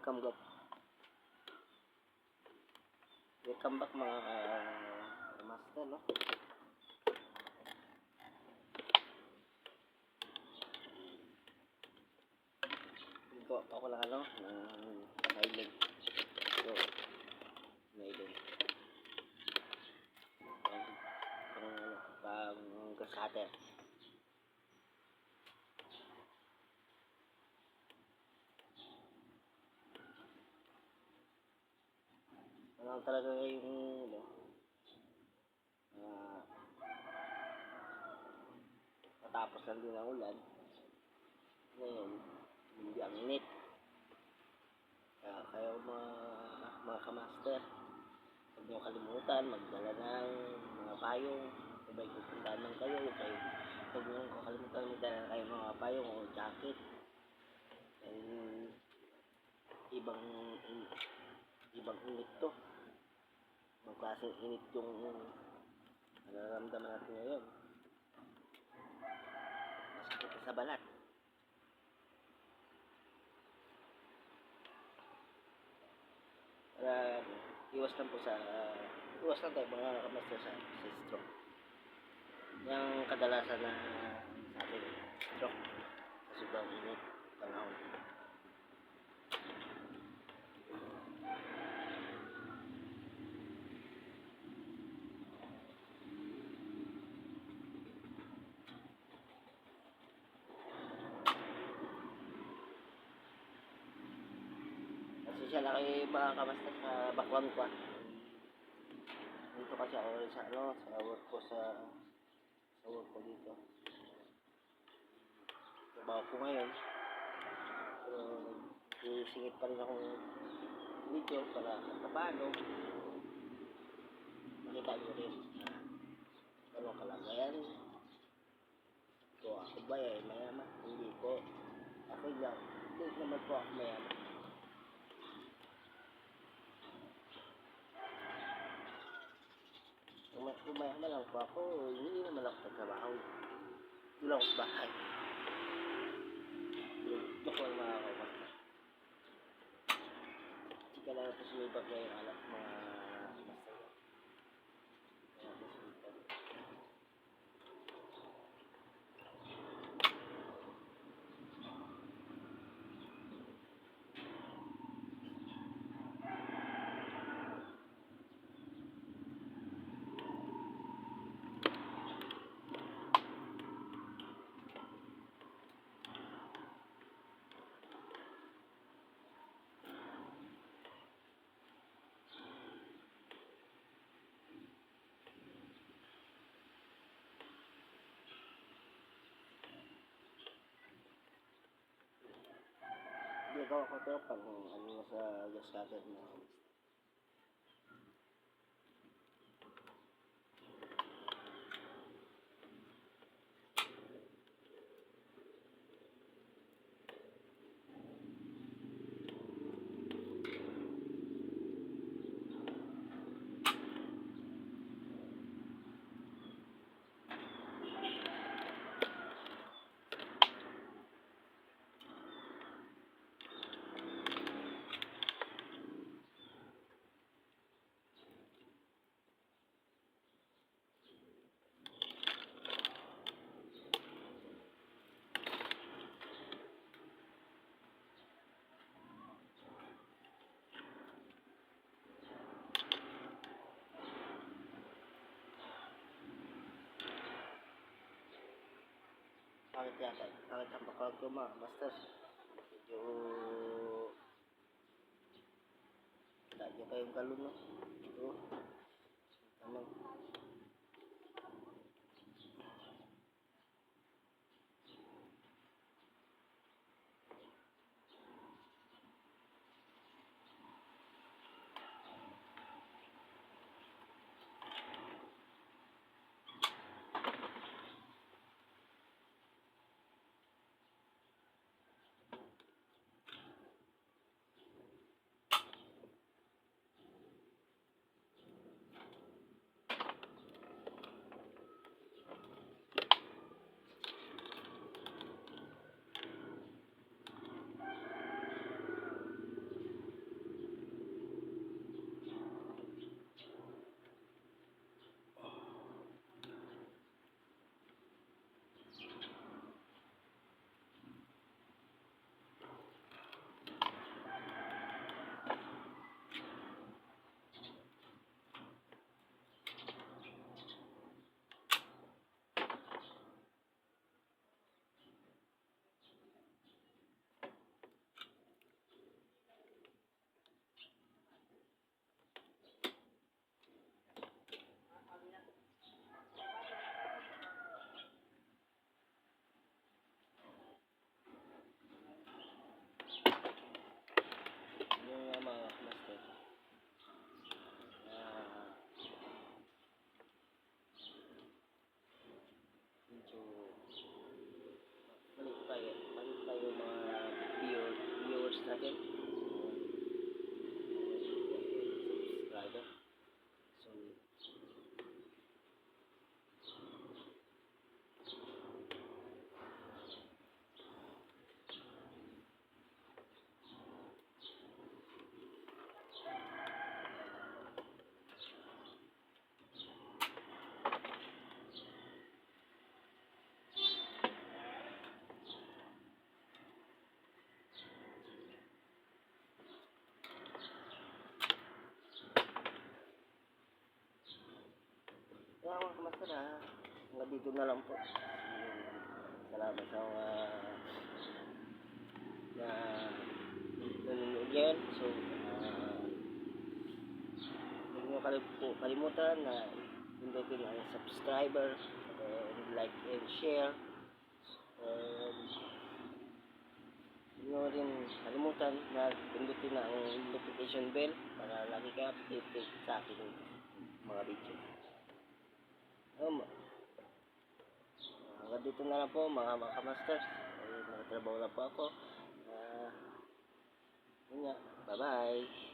welcome back mga master, no? Gawa pa ako lang nailig. So, nailig. Pang cutter. Ano talaga yung matapos lang din ang ulan. Ngayon, hindi ang init. Kaya mga kamaster, huwag niyo kalimutan magdala ng mga payong. Kung may pupuntahan lang kayo, huwag niyo kalimutan magdala kayo mga payong o jacket. And ibang init to. Ibang klaseng init yung nararamdaman natin ngayon. Masakit sa balat. Para iwas lang tayo mga kamaster sa stroke. Yung kadalasan na sa ating stroke sa sobrang init panahon. Siya lang kayo mga kamaster sa background ko. Dito kasi ako sa work ko dito. Trabaho ko ngayon. So, isingit pa rin akong video para paano makita nyo rin anong kalagayan. So, ako ba mayaman? Hindi po. Ako lang. Hindi naman po ako mayaman. Kung mayaman lang po ako, hindi naman ako nagtrabaho. Doon ako sa bahay. Doon ko lang mga kamaster. Chika lang ito sumibag na yung anak mga kamaster. Ginagawa ko ito pang sa gas cutter na Pangit ang bakal ko mga master. Medyo lagi pa yung galon, no? Ito tamang tara, hanggang dito na lang po. Salamat sa mga na nanonood ngayon. So, huwag niyo kalimutan na pindutin ang subscriber and like and share. And huwag niyo rin kalimutan na pindutin na ang notification bell para lagi kayo updated sa aking mga video. Hanggang dito na lang po mga kamasters. Nagtrabaho na po ako. Yun nga. Bye bye.